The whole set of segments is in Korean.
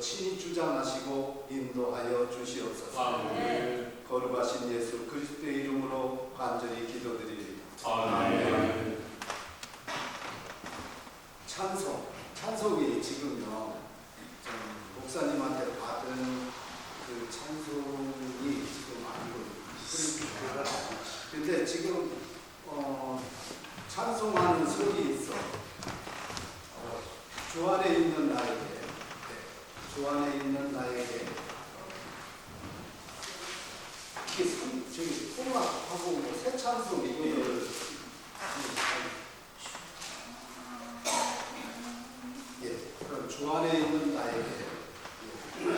친히 주장하시고 인도하여 주시옵소서. 아멘. 거룩하신 예수 그리스도의 이름으로 간절히 기도드립니다. 아멘. 찬송이 지금요 목사님한테 받은 그 찬송이 지금 아니거든요. 근데 지금 찬송하는 소리 있어. 주 안에 있는 나에게, 주 안에 있는 나에게 이게 저기 통합하고 새 찬송 이거를 그럼 주 안에 있는 나에게 주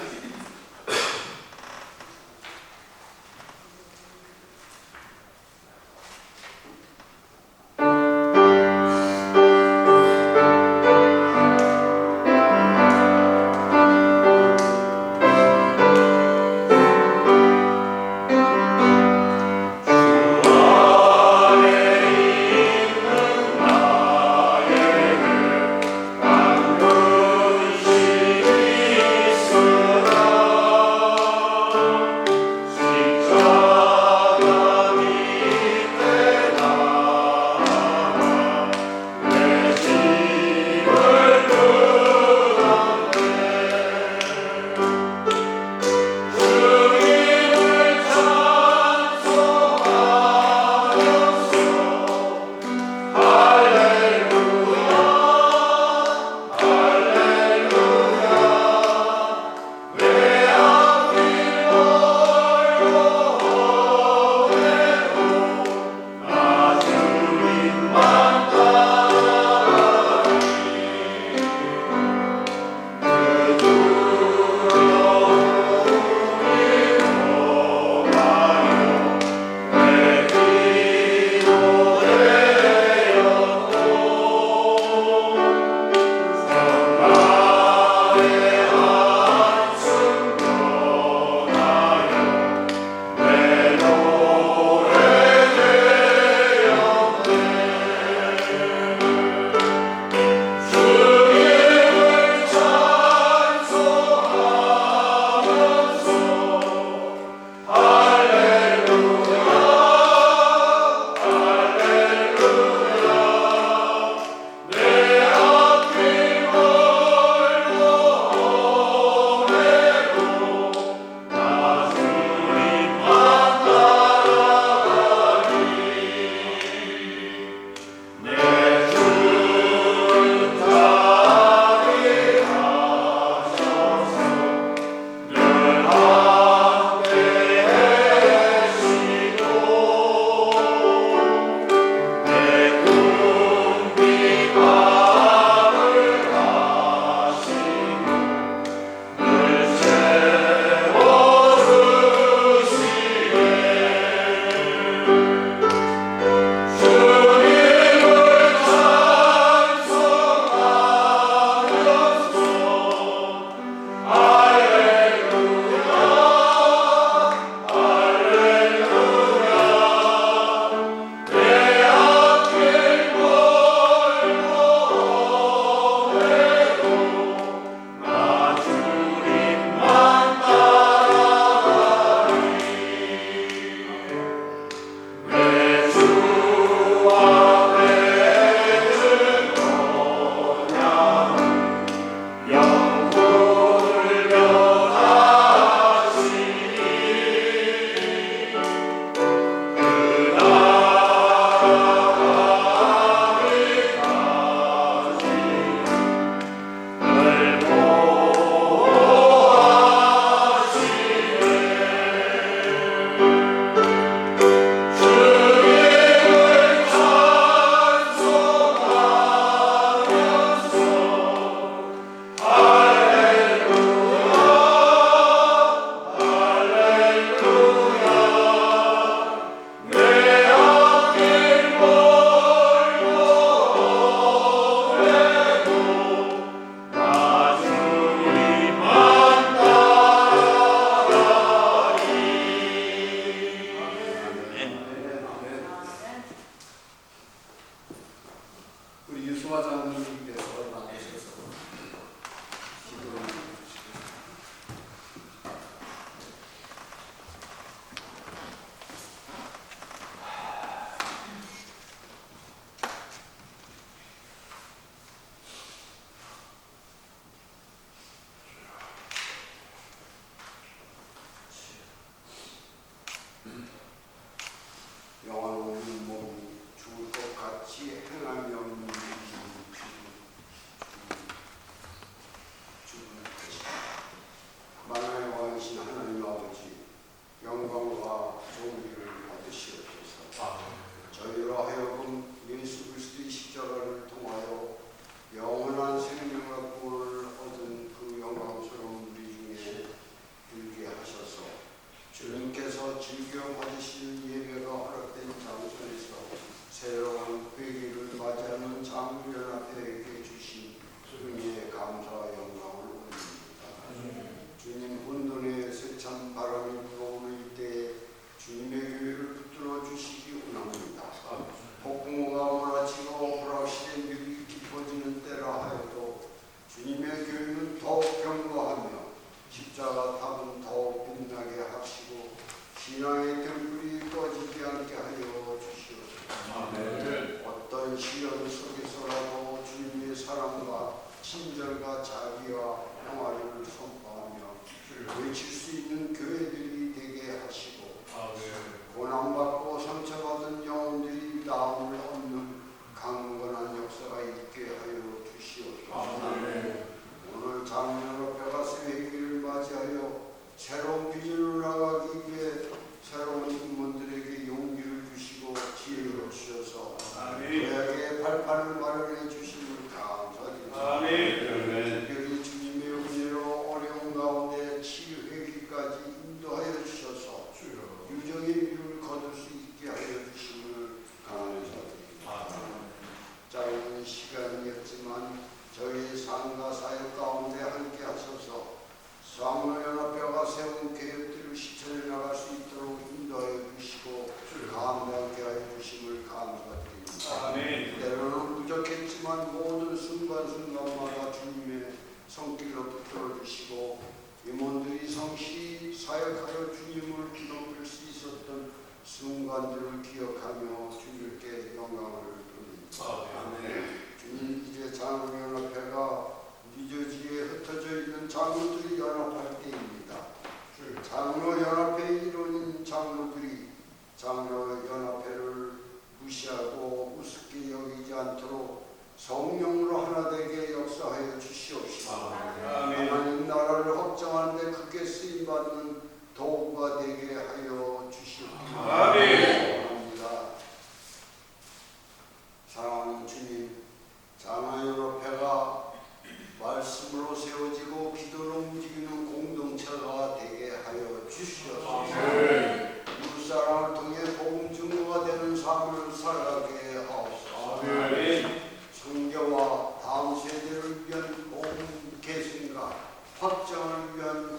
십자가 탑은 더욱 빛나게 하시고 신앙의 등불이 꺼지지 않게 하여 주시옵소서. 아멘. 어떤 시련 속에서라도 주님의 사랑과 친절과 자비와 평화를 선포하며 외칠 수 있는 교회들이 되게 하시고 고난받고 상처받은 영혼들이 나음을 얻는 강건한 역사가 있게 하여 주시옵소서. 오늘 장로로 뼈가스 회기를 맞이하여 새로운 비전으로 나가기 위해 새로운 인문들에게 용기를 주시고 지혜를 주셔서 교회의 발판을 마련해 주심을 감사드립니다. 특별히 주님의 은혜로 어려운 가운데 치유회기까지 인도하여 주셔서 유정의 비율을 거둘 수 있게 하여 주심을 감사드립니다. 짧은 시간이었지만 저희 삶과 사역 가운데 함께 하셔서 장로연합회가 세운 계획들을 실천해 나갈 수 있도록 인도하여 주시고 감당하게 하여 주심을 감사드립니다. 때로는 부족했지만 모든 순간순간마다 주님의 손길로 붙들어 주시고 임원들이 성실히 사역하여 주님을 기록할 수 있었던 순간들을 기억하며 주님께 영광을 돌립니다. 주님, 이제 장로연합회가 미저지에 흩어져 있는 장로들이 연합할 때입니다. 장로연합회의 일원인 장로들이 장로연합회를 무시하고 우습게 여기지 않도록 성령으로 하나 되게 역사하여 주시옵시고 하나님 나라를 확장하는 데 크게 쓰임받는 도구가 되게 하여 주시옵소서. 합니다. 사랑하는 주님, 장로연합회가 말씀으로 세워지고 기도로 움직이는 공동체가 되게 하여 주시옵소서. 이웃사랑을 통해 복음 증거가 되는 삶을 살아가게 하옵소서. 성교와 다음 세대를 위한 복음 계승과 확장을 위한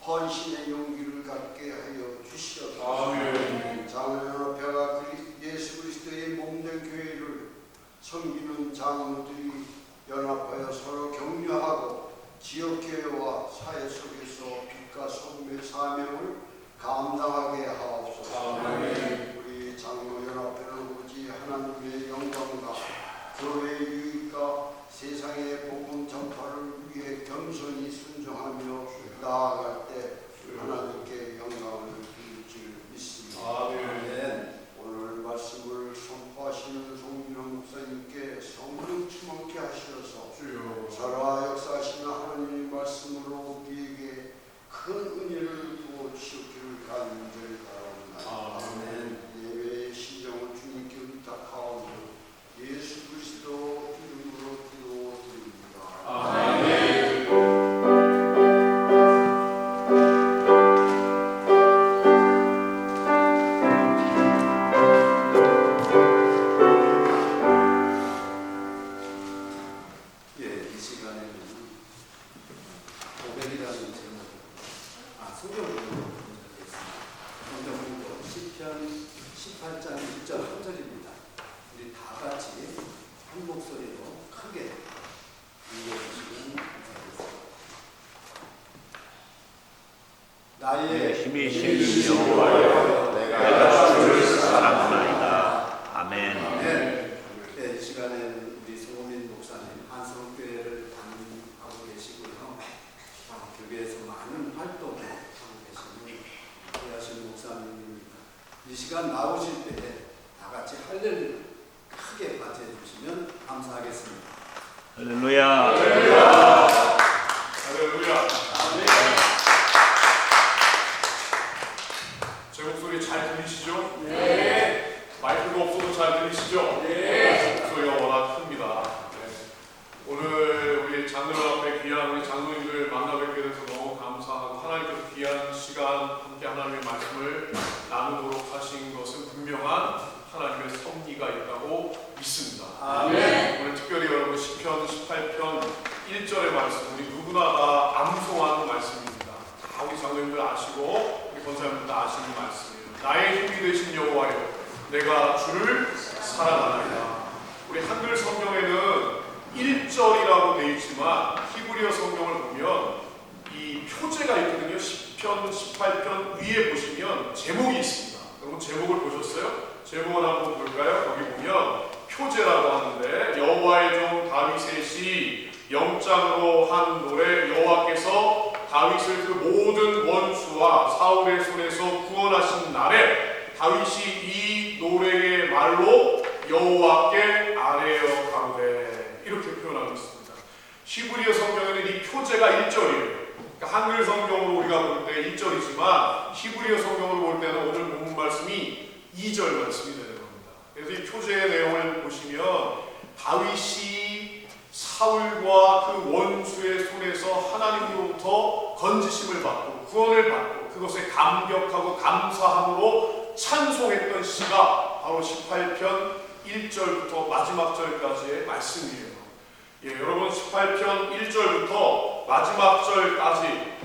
헌신의 용기를 갖게 하여 주시옵소서. 장로연합회가 예수 그리스도의 몸된 교회를 섬기는 장로들이 연합하여 서로 격려하고 지역교회와 사회 속에서 빛과 소금의 사명을 감당하게 하옵소서. 우리 장로연합회는 오직 하나님의 영광과 교회의 유익과 세상의 복음 전파를 위해 겸손히 순종하며 나아갈 때 하나님께 영광을 드릴 줄 믿습니다. 오늘 말씀을 선포하시는 송민호 목사님께 성령 충만케 하셔서 살아 역사하시는 하나님의 말씀으로 우리에게 큰 은혜를 부어 주시기를 간절히 바랍니다. 예배의 신정을 주님께 의탁하오며 예수 그리스도 이름으로 기도드립니다. 이 시간에는 고백이라는 제목, 성경으로 공부하겠습니다. 성경으로 시편 18장 1절 한 절입니다. 우리 다 같이 한 목소리로 크게 읽어주시면 감사하겠습니다. 나의 힘이신 여호와여, 내가 주를 사랑하나이다. 아멘. 이 시간에는 우리 송민 목사님 한성교회를 담임하고 계시고요. 교회에서 많은 활동을 하고 계시는 귀하신 목사님입니다. 이 시간 나오실 때 다 같이 할렐루야 크게 맞이해 주시면 감사하겠습니다. 할렐루야. 제 목소리 잘 들리시죠? 네. 마이크가 없어도 잘 들리시죠? 네. 목소리가 워낙 큽니다. 오늘 우리 장로들 앞에 귀한 우리 장로님들 만나 뵙게 돼서 너무 감사하고 하나님께서 귀한 시간 함께 하나님의 말씀을 나누도록 하신 것은 분명한 하나님의 섭리가 있다고 믿습니다. 오늘 특별히 여러분 시편 18편 1절의 말씀 우리 누구나 다 암송하는 말씀입니다. 다 우리 장로님들 아시고 우리 권사님들 다 아시는 말씀이에요. 나의 힘이 되신 여호와여, 내가 주를 사랑하나이다. 우리 한글 성경에는 1절이라고 되어 있지만 히브리어 성경을 보면 이 표절 시편 18편 위에 보시면 제목이 있습니다. 여러분 제목을 보셨어요? 제목을 한번 볼까요? 여기 보면 표제라고 하는데 여호와의 종 다윗의 시 영장으로 한 노래 여호와께서 다윗을 그 모든 원수와 사울의 손에서 구원하신 날에 다윗이 이 노래의 말로 여호와께 아뢰어 가로되 이렇게 표현하고 있습니다. 히브리어 성경에는 이 표제가 1절이에요. 그러니까 한글 성경으로 우리가 볼 때 1절이지만 히브리어 성경으로 볼 때는 오늘 본문 말씀이 2절 말씀이 되는 겁니다. 그래서 이 표제의 내용을 보시면 다윗이 사울과 그 원수의 손에서 하나님으로부터 건지심을 받고 구원을 받고 그것에 감격하고 감사함으로 찬송했던 시가 바로 18편 1절부터 마지막 절까지의 말씀이에요. 여러분 18편 1절부터 마지막 절까지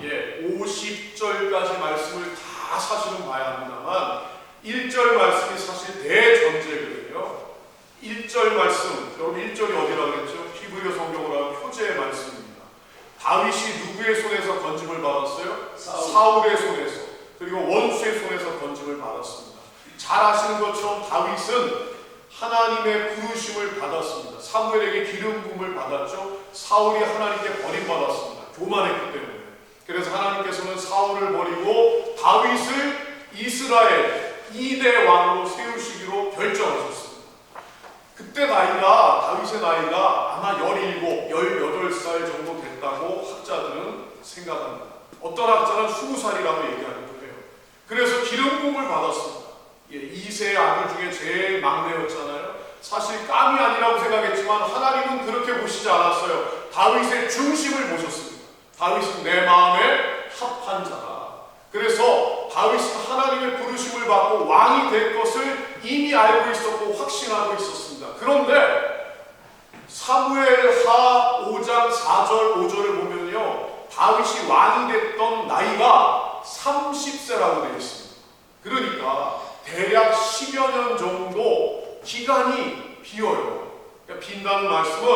50절까지 말씀을 다 사실은 봐야 합니다만 1절 말씀이 사실 대전제거든요. 1절 말씀, 여러분 1절이 어디라고 그랬죠? 히브리어 성경으로 하면 표제의 말씀입니다. 다윗이 누구의 손에서 건짐을 받았어요? 사울의 손에서, 그리고 원수의 손에서 건짐을 받았습니다. 잘 아시는 것처럼 다윗은 하나님의 부르심을 받았습니다. 사무엘에게 기름 부음을 받았죠. 사울이 하나님께 버림받았습니다. 교만했기 때문에. 그래서 하나님께서는 사울을 버리고 다윗을 이스라엘 2대 왕으로 세우시기로 결정하셨습니다. 그때 다윗의 나이가 아마 17, 18살 정도 됐다고 학자들은 생각합니다. 어떤 학자는 20살이라고 얘기하기도 해요. 그래서 기름 부음을 받았습니다. 2세 아들 중에 제일 막내였잖아요. 사실 깜이 아니라고 생각했지만 하나님은 그렇게 보시지 않았어요. 다윗의 중심을 보셨습니다. 다윗은 내 마음에 합한 자다. 그래서 다윗은 하나님의 부르심을 받고 왕이 될 것을 이미 알고 있었고 확신하고 있었습니다. 그런데 사무엘하 5장 4절 5절을 보면요, 다윗이 왕이 됐던 나이가 30세라고 되어 있습니다. 그러니까 대략 10여 년 정도 기간이 비어요. 그러니까 빈다는 말씀은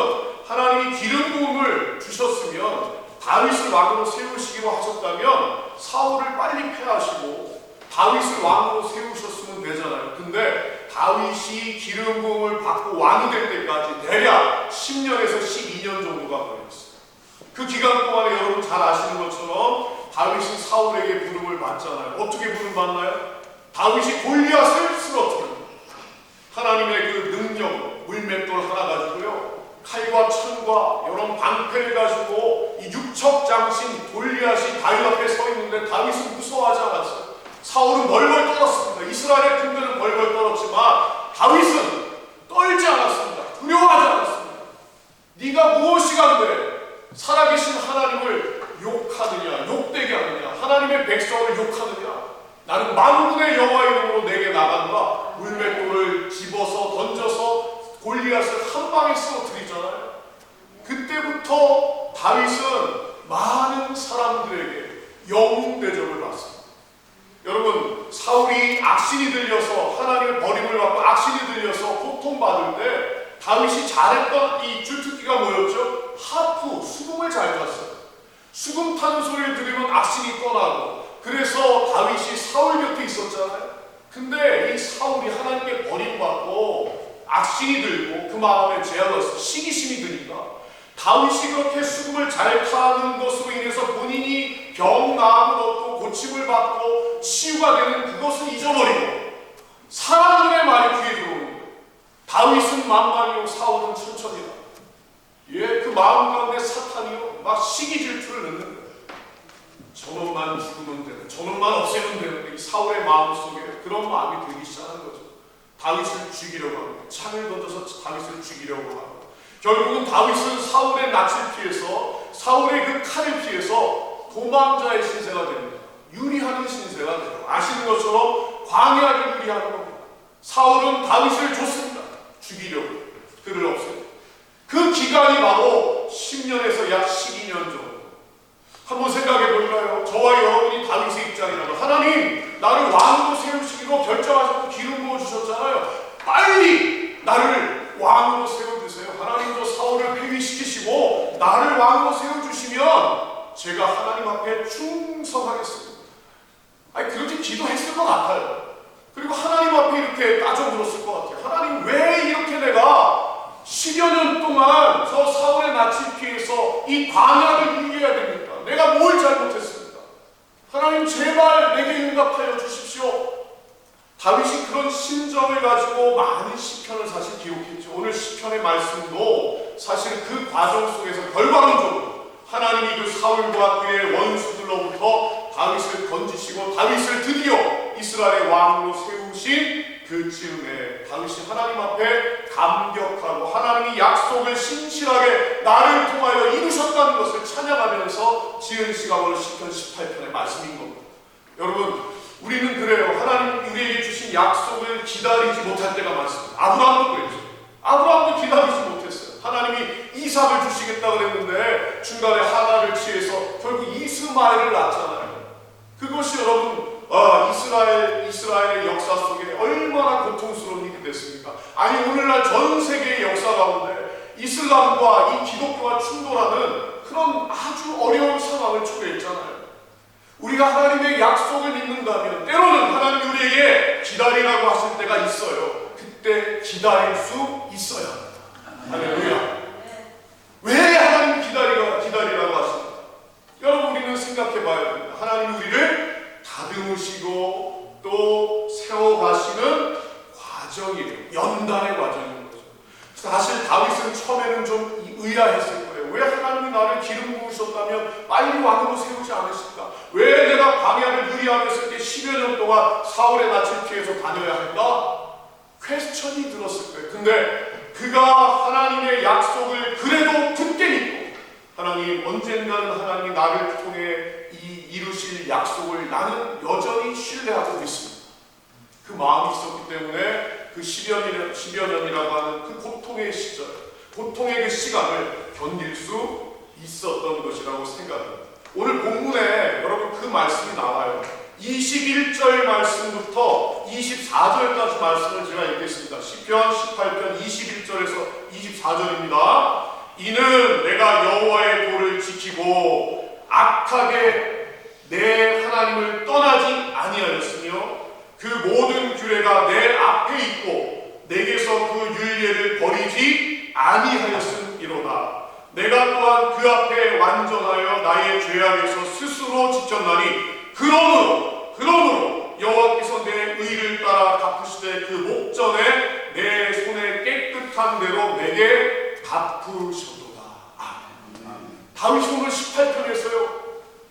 하나님이 기름 부음을 주셨으면 다윗을 왕으로 세우시기로 하셨다면 사울을 빨리 패하시고 다윗을 왕으로 세우셨으면 되잖아요. 근데 다윗이 기름 부음을 받고 왕이 될 때까지 대략 10년에서 12년 정도가 걸렸어요. 그 기간 동안에 여러분 잘 아시는 것처럼 다윗이 사울에게 부름을 받잖아요. 어떻게 부름 받나요? 다윗이 골리앗을 쓰러뜨립니다. 하나님의 그 능력, 물맷돌 하나 가지고요, 칼과 창과 여러 방패를 가지고 이 육척장신 골리앗이 다윗 앞에 서 있는데 다윗은 무서워하지 않았어요. 사울은 벌벌 떨었습니다. 이스라엘의 군대는 벌벌 떨었지만 다윗은 떨지 않았습니다. 두려워하지 않았습니다. 네가 무엇이 간데 살아계신 하나님을 욕하느냐, 욕되게 하느냐, 하나님의 백성을 욕하느냐, 나는 만군의 여호와 이름으로 내게 나간다. 물맷돌을 집어서 던져서 골리앗을 한 방에 쓰러뜨리잖아요. 그때부터 다윗은 많은 사람들에게 영웅 대접을 받습니다. 여러분, 사울이 악신이 들려서 하나님의 버림을 받고 악신이 들려서 고통받을 때 다윗이 잘했던 이 주특기가 뭐였죠? 하프, 수금을 잘 탔어요. 수금 타는 소리를 들으면 악신이 떠나고, 그래서 다윗이 사울 곁에 있었잖아요. 근데 이 사울이 하나님께 버림받고 악신이 들고 그 마음에 죄가 있어 시기심이 드니까 다윗이 그렇게 수금을 잘 타는 것으로 인해서 본인이 병 나음을 얻고 고침을 받고 치유가 되는 그것을 잊어버리고 사람들의 말이 귀에 들어오는 거예요. 다윗은 만만이요 사울은 천천히라. 그 마음 가운데 사탄이요 막 시기 질투를 넣는 거예요. 저놈만 죽으면 되는, 저놈만 없애면 되는, 이 사울의 마음속에 그런 마음이 들기 시작하는 거죠. 다윗을 죽이려고 하고, 창을 던져서 다윗을 죽이려고 하고, 결국은 다윗은 사울의 낯을 피해서, 사울의 그 칼을 피해서 도망자의 신세가 됩니다. 유리하는 신세가 돼요. 아시는 것처럼 광야를 유리하는 겁니다. 사울은 다윗을 줬습니다. 죽이려고, 그를 없애고. 그 기간이 바로 10년에서 약 12년 정도. 한번 생각해 볼까요? 저와 여러분이 다윗의 입장이라면, 하나님 나를 왕으로 세우시기로 결정하셨고 기름 부어 주셨잖아요. 빨리 나를 왕으로 세워주세요. 하나님도 사울을 폐위시키시고 나를 왕으로 세워주시면 제가 하나님 앞에 충성하겠습니다. 아니 그렇게 기도했을 것 같아요. 그리고 하나님 앞에 이렇게 따져 물었을 것 같아요. 하나님 왜 이렇게 내가 10여 년 동안 저 사울의 낯을 피해서 이 광야를 이겨야 됩니까? 내가 뭘 잘못했습니까? 하나님 제발 내게 응답하여 주십시오. 다윗이 그런 심정을 가지고 많은 시편을 사실 기록했죠. 오늘 시편의 말씀도 사실 그 과정 속에서 결과론적으로 하나님이 그 사울과 그의 원수들로부터 다윗을 건지시고 다윗을 드디어 이스라엘의 왕으로 세우신 그 즈음에 다윗이 하나님 앞에 감격하고 하나님이 약속을 신실하게 나를 통하여 이루셨다는 것을 찬양하면서 지은 시가 오늘 시편 18편의 말씀인 겁니다. 여러분, 우리는 그래요. 하나님 우리에게 주신 약속을 기다리지 못할 때가 많습니다. 아브라함도 그랬죠. 아브라함도 기다리지 못했어요. 하나님이 이삭을 주시겠다 그랬는데 중간에 하나를 취해서 결국 이스마엘을 낳잖아요. 그것이 여러분 이스라엘의 역사 속에 얼마나 고통스러운 일이 됐습니까? 아니 오늘날 전 세계의 역사 가운데 이슬람과 이 기독교가 충돌하는 그런 아주 어려운 상황을 초래했잖아요. 우리가 하나님의 약속을 믿는다면 때로는 하나님 우리에게 기다리라고 하실 때가 있어요. 그때 기다릴 수 있어야 합니다. 할렐루야. 왜 하나님 기다리라고 하십니까? 여러분 우리는 생각해 봐야 됩니다. 하나님 우리를 다듬으시고 또 세워가시는 과정이에요. 연단의 과정인 거죠. 사실 다윗은 처음에는 좀 의아했을 거예요. 왜 하나님이 나를 기름 부으셨다면 빨리 왕으로 세우지 않으실까? 왜 내가 광야를 유리하면서 이렇게 10여 년 동안 사울의 낯을 피해서 다녀야 할까? 퀘스천이 들었을 거예요. 근데 그가 하나님의 약속을 그래도 굳게 믿고 하나님 언젠가는 하나님이 나를 통해 이루실 약속을 나는 여전히 신뢰하고 있습니다. 그 마음이 있었기 때문에 그 10여 년이라고 하는 그 고통의 시절, 고통의 그 시간을 견딜 수 있었던 것이라고 생각합니다. 오늘 본문에 여러분 그 말씀이 나와요. 21절 말씀부터 24절까지 말씀을 제가 읽겠습니다. 시편 18편 21절에서 24절입니다. 이는 내가 여호와의 도를 지키고 악하게 내 하나님을 떠나지 아니하였으며 그 모든 규례가 내 앞에 있고 내게서 그 율례를 버리지 아니하였음이로다. 내가 또한 그 앞에 완전하여 나의 죄악에서 스스로 지켰나니 그러므로 여호와께서 내 의를 따라 갚으시되 그 목전에 내 손에 깨끗한 대로 내게 갚으셨도다. 다윗이 오늘 18편에서요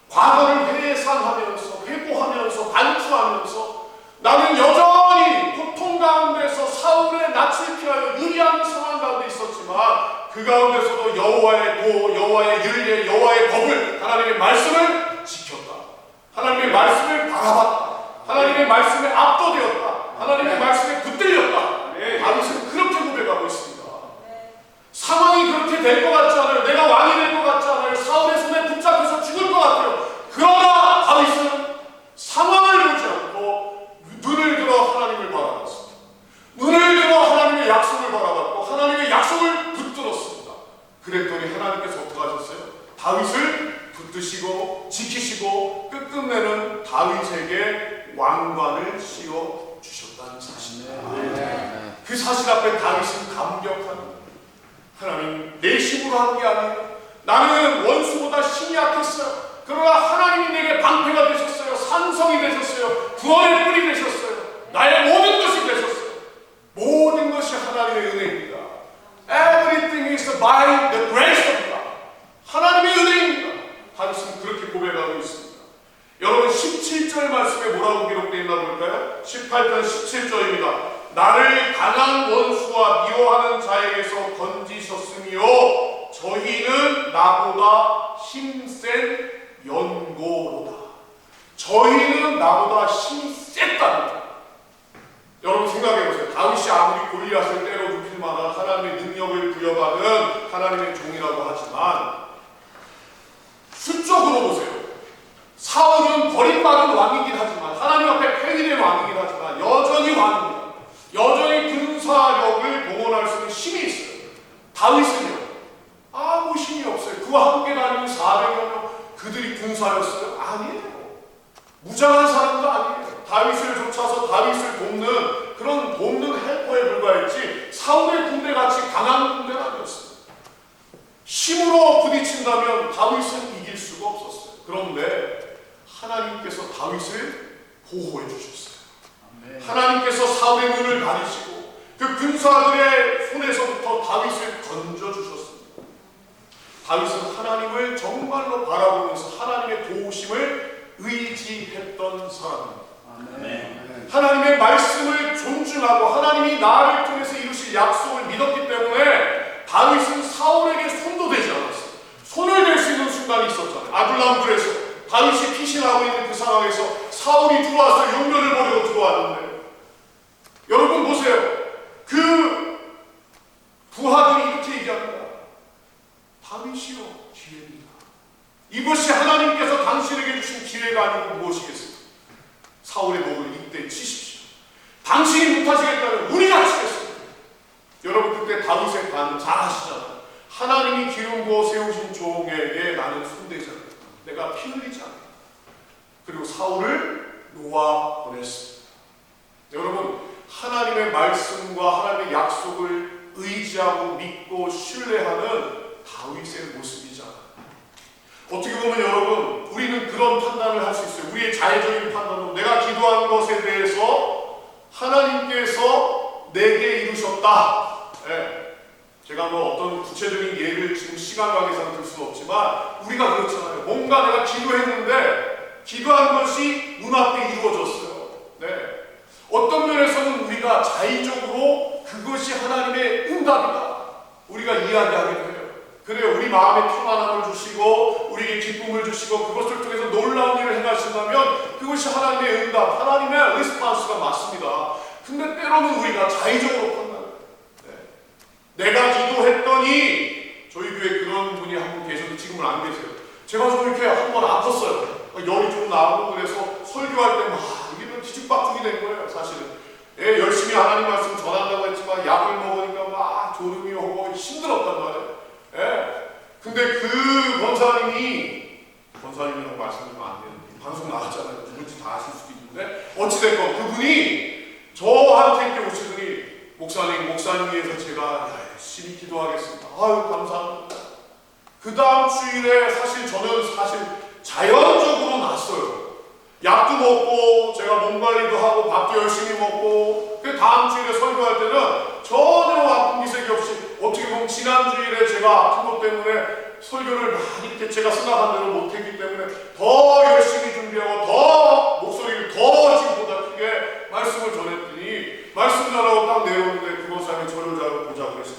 과거를 회상하면서 회고하면서 반추하면서 나는 여전히 고통 가운데서 사울의 낯을 피하여 유리한 상황 가운데 있었지만 그 가운데서도 여호와의 도, 여호와의 율례, 여호와의 법을 하나님의 말씀을 지켰다. 하나님의 말씀을 바라봤다. 하나님의 말씀에 압도되었다. 하나님의 말씀에 붙들렸다. 다윗은 그렇게 고백하고 있습니다. 상황이 그렇게 될 것 같지 않아요. 내가 왕이 될 것 같지 않아요. 사울의 손에 붙잡혀서 죽을 것 같아요. 그러나 다윗은 상황을 보지 않고 눈을 들어 하나님을 바라봤습니다. 눈을 들어 하나님의 약속을 바라봤고 하나님의 약속을 붙들었습니다. 그랬더니 하나님께서 어떻게 하셨어요? 다윗을 붙드시고 지키시고 끝끝내는 다윗에게 왕관을 씌워 주셨다는 사실입니다. 그 사실 앞에 다윗은 감격합니다. 하나님 내 힘으로 한 게 아니에요. 나는 원수보다 힘이 약했어요. 그러나 하나님이 내게 방패가 되셨어요. 산성이 되셨어요. 구원의 뿔이 되셨어요. 나의 모든 것이 되셨어요. 모든 것이 하나님의 은혜입니다. Everything is by the grace of God. 하나님의 은혜입니다. 다윗은 그렇게 고백하고 있습니다. 여러분 17절 말씀에 뭐라고 기록되어 있나 볼까요? 18편 17절입니다. 나를 강한 원수와 미워하는 자에게서 건지셨으며 저희는 나보다 힘센 연고로다. 저희는 나보다 힘이 셌답니다. 여러분 생각해보세요. 다윗이 아무리 골리앗을 때려 눕힐 만한 하나님의 능력을 부여받은 하나님의 종이라고 하지만 수적으로 보세요. 사울은 버림받은 왕이긴 하지만 하나님 앞에 폐위된 왕이긴 하지만 여전히 왕입니다. 여전히 군사력을 동원할 수 있는 힘이 있어요. 다윗은요 아무 힘이 없어요. 그와 함께 다니는 400여 명 그들이 군사였어요? 아니에요. 무장한 사람도 아니에요. 다윗을 쫓아서 다윗을 돕는 그런 돕는 헬퍼에 불과했지 사울의 군대같이 강한 군대는 아니었어요. 힘으로 부딪힌다면 다윗은 이길 수가 없었어요. 그런데 하나님께서 다윗을 보호해 주셨어요. 하나님께서 사울의 눈을 가리시고 그 군사들의 손에서부터 다윗을 건져주셨습니다. 다윗은 하나님을 정말로 바라보면서 하나님의 도우심을 의지했던 사람입니다. 하나님의 말씀을 존중하고 하나님이 나를 통해서 이루실 약속을 믿었기 때문에 다윗은 사울에게 손도 대지 않았어요. 손을 댈 수 있는 순간이 있었잖아요. 아둘람굴에서 다윗이 피신하고 있는 그 상황에서 사울이 들어와서 용변을 버리고 들어왔는데, 여러분 보세요. 그 부하들이 이렇게 얘기합니다. 다윗이요, 기회입니다. 이것이 하나님께서 당신에게 주신 기회가 아니고 무엇이겠습니까? 사울의 목을 이때 치십시오. 당신이 못하시겠다면 우리가 치겠습니다. 여러분 그때 다윗의 반응 잘 아시잖아요. 하나님이 기름 부어 세우신 종에게 나는 손대지 않는다. 내가 피 흘리지 않는다. 그리고 사울을 놓아 보냈습니다. 여러분 하나님의 말씀과 하나님의 약속을 의지하고 믿고 신뢰하는 다윗의 모습이잖아요. 어떻게 보면 여러분 우리는 그런 판단을 할 수 있어요. 우리의 자의적인 판단으로 내가 기도한 것에 대해서 하나님께서 내게 이루셨다. 네. 제가 뭐 어떤 구체적인 예를 지금 시간 관계상 들 수는 없지만 우리가 그렇잖아요. 뭔가 내가 기도했는데 기도한 것이 눈앞에 이루어졌어요. 네. 어떤 면에서는 우리가 자의적으로 그것이 하나님의 응답이다 우리가 이야기하기도 해요. 그래요. 우리 마음에 평안함을 주시고 우리에게 기쁨을 주시고 그것을 통해서 놀라운 일을 행하신다면 그것이 하나님의 응답, 하나님의 리스판스가 맞습니다. 근데 때로는 우리가 자의적으로 판단해요. 네. 내가 기도했더니 저희 교회에 그런 분이 한 분 계셔도 지금은 안 계세요. 제가 좀 이렇게 한 번 아팠어요. 열이 좀 나고 그래서 설교할 때 막 이게 뒤죽박죽이 된 거예요. 사실은 예, 열심히 하나님 말씀 전한다고 했지만 약을 먹으니까 막 졸음이 오고 힘들었단 말이에요. 예. 근데 그 권사님이라고 말씀드리면 안 되는데 방송 나갔잖아요. 누군지 다 아실 수도 있는데 어찌됐건 그분이 저한테 이렇게 오시더니 목사님 위해서 제가 열심히 기도하겠습니다. 아유 감사합니다. 그 다음 주일에 저는 자연적으로 났어요. 약도 먹고 제가 몸 관리도 하고 밥도 열심히 먹고 그 다음 주일에 설교할 때는 전혀 아픈 기색이 없이 어떻게 보면 지난주일에 제가 아픈 것 때문에 설교를 많이 이렇게 제가 생각한 대로 못했기 때문에 더 열심히 준비하고 더 목소리를 더 지금보다 크게 말씀을 전했더니 말씀 전하고 딱 내려오는데 그 목사님이 저를 잘 보자고 그랬어요.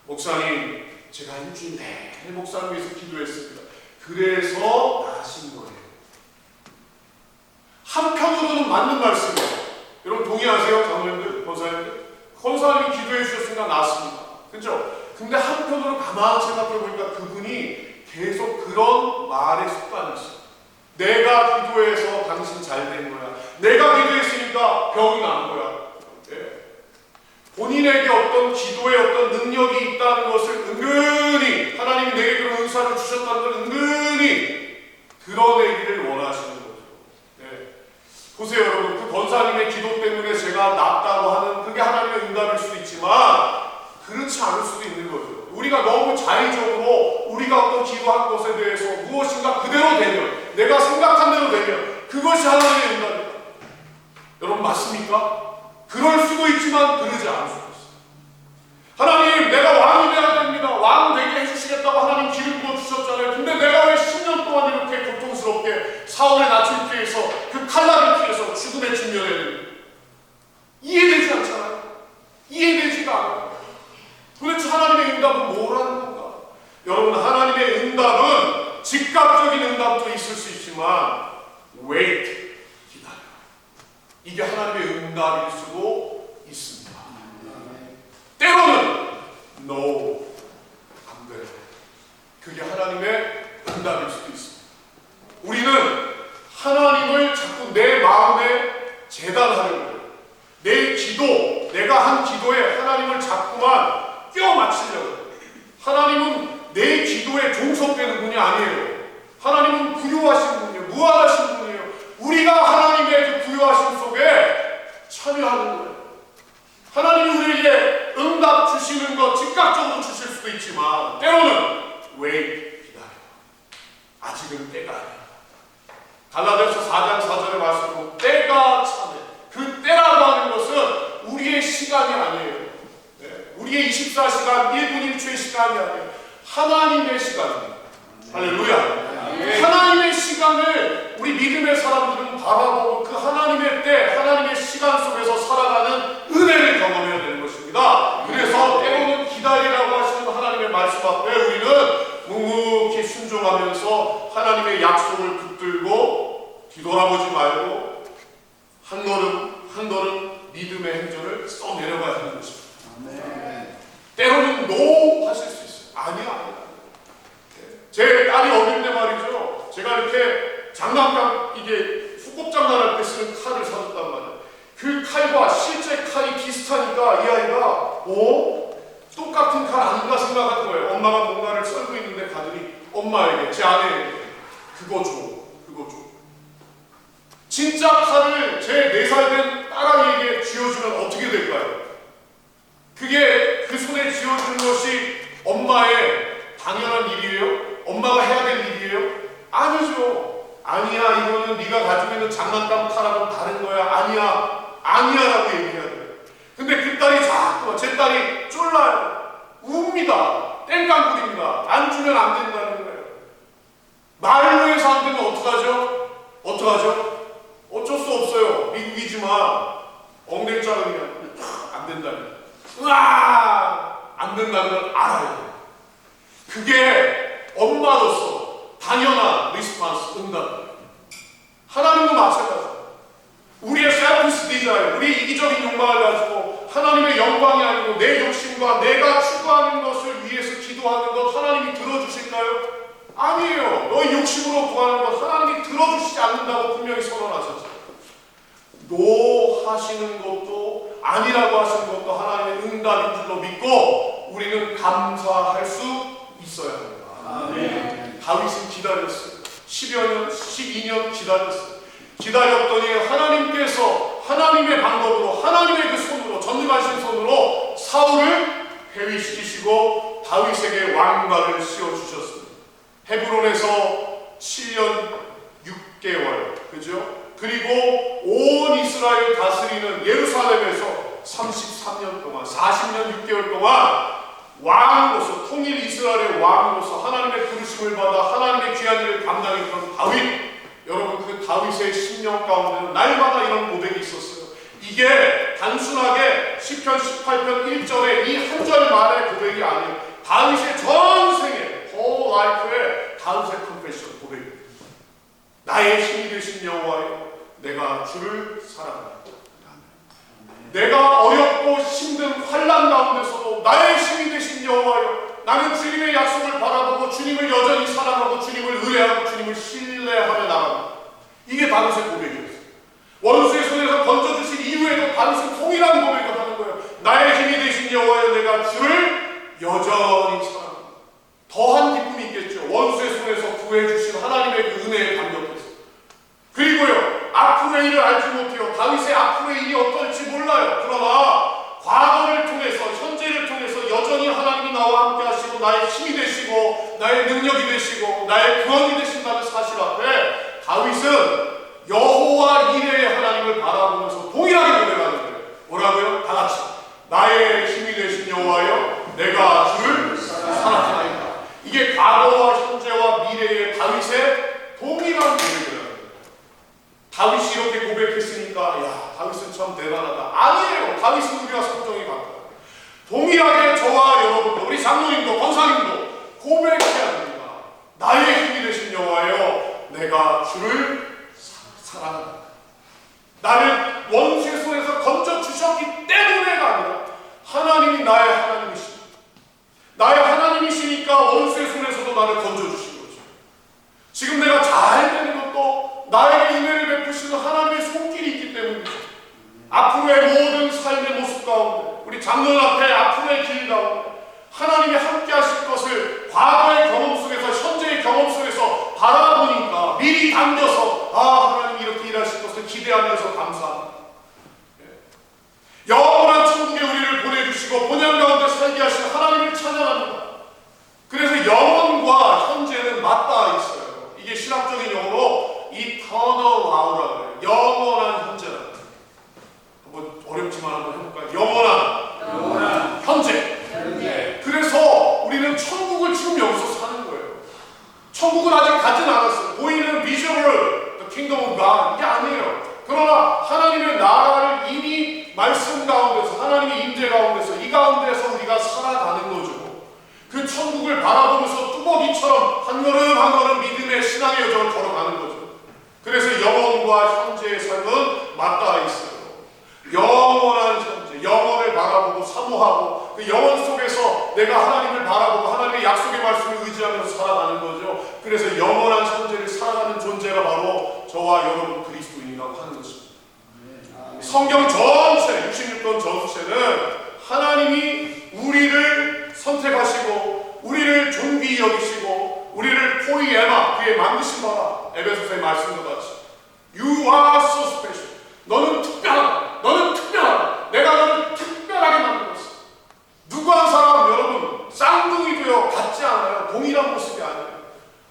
목사님 제가 일주일 내내 목사님 위해서 기도했습니다. 그래서 나신 거예요. 한편으로는 맞는 말씀이에요. 여러분 동의하세요? 장로님들, 권사님들? 권사님이 기도해 주셨으니까 나았습니다. 그렇죠? 근데 한편으로 가만히 생각해 보니까 그분이 계속 그런 말의 습관이 있어요. 내가 기도해서 당신 잘 된 거야. 내가 기도했으니까 병이 난 거야. 예. 본인에게 어떤 기도에 어떤 능력이 있다는 것을 은근히 하나님이 내게 그런 은사를 주셨다는 걸 은근히 드러내기를 원하시는 거죠. 예. 보세요 여러분 그 권사님의 기도 때문에 제가 낫다고 하는 그게 하나님의 응답일 수도 있지만 그렇지 않을 수도 있는 거죠. 우리가 너무 자의적으로 우리가 어떤 기도한 것에 대해서 무엇인가 그대로 되면 내가 생각한 대로 되면 그것이 하나님의 응답입니다. 여러분 맞습니까? 그럴 수도 있지만 그러지 않을 수도 있어요. 하나님 내가 왕이 되어야 됩니다. 왕 되게 해주시겠다고 하나님 기름 부어 주셨잖아요. 근데 내가 왜 10년 동안 이렇게 고통스럽게 사울의 낯을 피해서 그 칼날을 피해서 죽음에 직면해야 됩니까? 이해되지 않잖아요. 이해되지가 않아요. 도대체 하나님의 응답은 뭐라는 건가? 여러분 하나님의 응답은 즉각적인 응답도 있을 수 있지만 wait, 기다려. 이게 하나님의 응답일 수도 있습니다. 때로는 no, 안 돼. 그게 하나님의 응답일 수도 있습니다. 우리는 하나님을 자꾸 내 마음에 재단하려고 내 기도, 내가 한 기도에 하나님을 자꾸만 껴 맞추려고. 하나님은 내 기도에 종속되는 분이 아니에요. 하나님은 부유하신 분이에요. 무한하신 분이에요. 우리가 인도하심 속에 참여하는 거예요. 하나님이 우리에게 응답 주시는 것 즉각적으로 주실 수도 있지만 때로는 왜 기다려? 아직은 때가 아니야. 갈라디아서 4장 4절의 말씀으로 때가 차네. 그 때라고 하는 것은 우리의 시간이 아니에요. 우리의 24시간 1분 1초의 시간이 아니에요. 하나님의 시간입니다. 할렐루야. 하나님의 시간을 우리 믿음의 사람들은 바라보고 그 하나님의 때, 하나님의 시간 속에서 살아가는 은혜를 경험해야 되는 것입니다. 그래서 때로는 기다리라고 하시는 하나님의 말씀 앞에 우리는 묵묵히 순종하면서 하나님의 약속을 붙들고 뒤돌아보지 말고 한 걸음 한 걸음 믿음의 행전을 써 내려가야 하는 것입니다. 때로는 노 하실 수 있어요. 아니야. 제 딸이 어릴 때 말이죠. 제가 이렇게 장난감 이게 수국장난할 때 쓰는 칼을 사줬단 말이에요. 그 칼과 실제 칼이 비슷하니까 이 아이가 똑같은 칼 아닌가 생각한 거예요. 엄마가 뭔가를 썰고 있는데 가더니 엄마에게, 제 아내에게 그거 줘. 진짜 칼을 제 4살 된 딸아이에게 쥐어주면 어떻게 될까요? 그게 그 손에 쥐어주는 것이 엄마의 당연한 일이에요? 엄마가 해야 될 일이에요? 아니죠. 아니야, 이거는 네가 가지고 있는 장난감 칼하고는 다른 거야. 아니야라고 얘기해야 돼요. 근데 그 딸이 자꾸만, 제 딸이 쫄라요. 웁니다. 땡깡 부립니다. 안 주면 안 된다는 거예요. 말로 해서 안 되면 어떡하죠? 어쩔 수 없어요. 미국이지만 엉덩이 자르면 안 된다는 거예요. 안 된다는 걸 알아야 돼요. 그게 엄마로서 당연한 리스폰스, 응답이에요. 하나님도 마찬가지예요. 우리의 selfish desire, 우리 이기적인 욕망을 가지고 하나님의 영광이 아니고 내 욕심과 내가 추구하는 것을 위해서 기도하는 것 하나님이 들어주실까요? 아니에요. 너의 욕심으로 구하는 것 하나님이 들어주시지 않는다고 분명히 선언하셨죠. 노 하시는 것도 아니라고 하시는 것도 하나님의 응답인 줄로 믿고 우리는 감사할 수 있어야 합니다. 아멘. 다윗은 기다렸어요. 10여 년, 12년 기다렸어요. 기다렸더니 하나님께서 하나님의 방법으로, 하나님의 그 손으로, 전능하신 손으로 사울을 회위시키시고 다윗에게 왕관을 씌워주셨습니다. 헤브론에서 7년 6개월, 그죠? 그리고 온 이스라엘 다스리는 예루살렘에서 33년 동안, 40년 6개월 동안 왕으로서, 통일 이스라엘의 왕으로서 하나님의 부르심을 받아 하나님의 귀한 일을 감당했던 다윗. 여러분, 그 다윗의 심령 가운데는 날마다 이런 고백이 있었어요. 이게 단순하게 시편 18편 1절의 이 한 절만의 고백이 아니에요. 다윗의 전생에, whole life의 다윗의 confession, 고백입니다. 나의 힘이 되신 여호와여, 내가 주를 사랑합니다. 내가 어렵고 힘든 환난 가운데서도 나의 힘이 되신 여호와여, 나는 주님의 약속을 바라보고 주님을 여전히 사랑하고 주님을 의뢰하고 주님을 신뢰하며 나갑니다. 이게 다윗의 고백이었어요. 원수의 손에서 건져주신 이후에도 다윗은 통일한 고백을 하는 거예요. 나의 힘이 되신 여호와여, 내가 주를 여전히 사랑합니다. 더한 기쁨이 있겠죠. 원수의 손에서 구해주신 하나님의 그 은혜에 감격해서. 그리고요, 앞으로의 일을 알지 못해요. 다윗의 앞으로의 일이 어떨지 몰라요. 그러나 과거를 통해서, 현재를 통해서 여전히 하나님이 나와 함께 하시고 나의 힘이 되시고 나의 능력이 되시고 나의 구원이 되신다는 사실 앞에 다윗은 여호와 이레의 하나님을 바라보면서 동일하게 고백하는 거예요. 뭐라고요? 다 같이. 나의 힘이 되신 여호와여, 내가 주를 사랑하나이다. 이게 과거와 현재와 미래의 다윗의 동일한 고백이에요. 다윗이 이렇게 고백했으니까 야, 다윗은 참 대단하다. 아니에요. 다윗은 우리와 성정이 같아요. 동일하게 저와 여러분도, 우리 장로님도 권사님도 고백해야 합니다. 나의 힘이 되신 여호와여, 내가 주를 사랑한다. 나를 원수의 손에서 건져주셨기 때문에가 아니라 하나님이 나의 하나님이십니다. 나의 하나님이시니까 원수의 손에서도 나를 건져주신 거죠. 지금 내가 잘 되는 것도 나에게 은혜를 베푸시는 하나님의 손길이 있기 때문입니다. 앞으로의 모든 삶의 모습 가운데, 우리 장로님 앞에 앞으로의 길 가운데 하나님이 함께 하실 것을 과거의 경험 속에서, 현재의 경험 속에서 바라보니까 미리 당겨서 하나님 이렇게 일하실 것을 기대하면서 감사합니다. 영원한 천국에 우리를 보내주시고 본향 가운데 살게 하신 하나님을 찬양합니다. 그래서 영원과 현재는 맞닿아 있어요. 이게 신학적인 용어로 eternal law라고 해요. 영원한 현재라. 한번 어렵지만 한번 해볼까요? 영원한 현재. 그래서 우리는 천국을 지금 여기서 사는 거예요. 천국은 아직 가진 않았어요. 보이는 visual, the kingdom of God 이게 아니에요. 그러나 하나님의 나라를 이미 말씀 가운데서, 하나님의 임재 가운데서, 이 가운데서 우리가 살아가는 거죠. 그 천국을 바라보면서 뚜벅이처럼 한 걸음 한 걸음 믿음의 신앙의 여정을 걸어가는 거죠. 그래서 영원과 현재의 삶은 맞닿아 있어요. 영원한 현재, 영원을 바라보고 사모하고 그 영원 속에서 내가 하나님을 바라보고 하나님의 약속의 말씀을 의지하면서 살아가는 거죠. 그래서 영원한 현재를 살아가는 존재가 바로 저와 여러분 그리스도인이라고 하는 것입니다. 성경 전체 66권 전체는 하나님이 우리를 선택하시고 우리를 존귀히 여기시고 우리를 포이에마 그의 만드신 바라 에베소서의 말씀과 같이 You are so special. 너는 특별하다. 너는 특별하다. 내가 너를 특별하게 만들었어. 누구 한 사람 여러분 쌍둥이 되어 같지 않아요. 동일한 모습이 아니에요.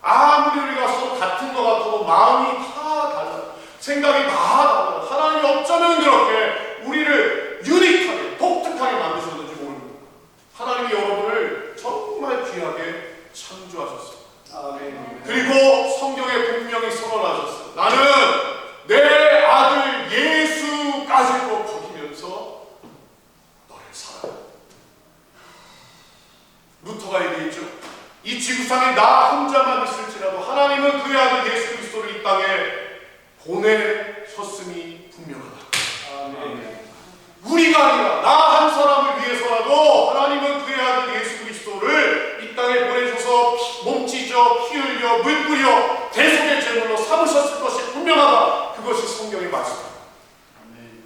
아무리 우리가 서로 같은 것 같아도 마음이 다 달라요. 생각이 다 달라요. 하나님이 어쩌면 그렇게 우리를 유니크하게 독특하게 만드셨는지 모릅니다. 하나님이 여러분을 정말 귀하게 창조하셨어요. 그리고 성경에 분명히 선언하셨어요. 나는 내 아들 예수까지도 거기면서 너를 사랑해. 루터가 얘기했죠. 이 지구상에 나 혼자만 있을지라도 하나님은 그의 아들 예수 그리스도를 이 땅에 보내셨음이 분명하다. 우리가 아니라 나 한 사람을 위해서라도 하나님은 그의 아들 예수 그리스도를 이 땅에 보내셔서 몸찢어 피 흘려 물 뿌려 대속의 제물로 삼으셨을 것이 분명하다. 그것이 성경의 말씀입니다.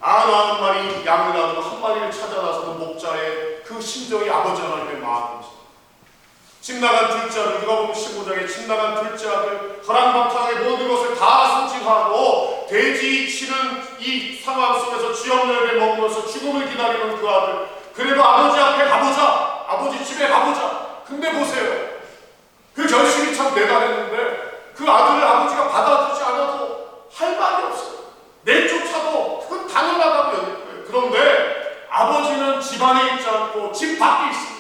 아나는 말이 양을 나누고 한 마리를 찾아 나서는 목자의 그 심정이 아버지 하나님의 마음입니다. 집 나간 둘째 아들, 누가 보면 15장에 집 나간 둘째 아들 허랑방탕하게 모든 것을 다 소진하고 돼지 치는 이 상황 속에서 쥐없는 에 머무면서 죽음을 기다리는 그 아들. 그래도 아버지 앞에 가보자. 아버지 집에 가보자. 근데 보세요. 그 결심이 참 대단했는데 그 아들을 아버지가 받아주지 않아도 할 말이 없어요. 내쫓아도 그건 당연하다고 여길 거예요. 그런데 아버지는 집 안에 있지 않고 집 밖에 있습니다.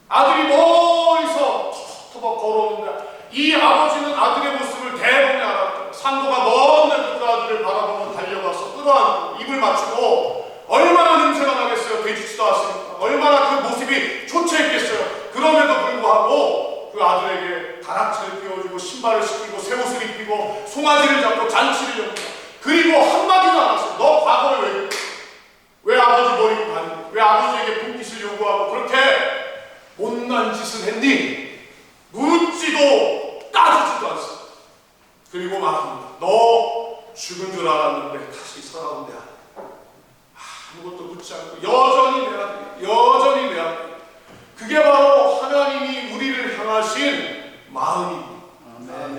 아들이 멀리서 터벅터벅 걸어오는데 이 아버지는 아들의 모습을 대번에 알았죠. 상도가 너무나 그 아들을 바라보며 달려가서 끌어안고 입을 맞추고 얼마나 냄새가 나겠어요. 돼지치도 않습니까? 얼마나 그 모습이 초췌했겠어요. 그럼에도 불구하고 그 아들에게 다락채를 끼워주고 신발을 시키고 새 옷을 입히고 송아지를 잡고 잔치를 엽니다. 그리고 한마디도 안 하세요. 너 과거에 왜 아버지 버리고 갔니? 왜 아버지에게 분깃을 요구하고 그렇게 못난 짓을 했니? 묻지도 따지지도 않습니다. 그리고 말합니다. 너 죽은 줄 알았는데 다시 살아온대. 아무것도 묻지 않고 여전히 내 아들이야. 여전히 내 아들이야. 그게 바로 하나님이 우리를 향하신 마음입니다.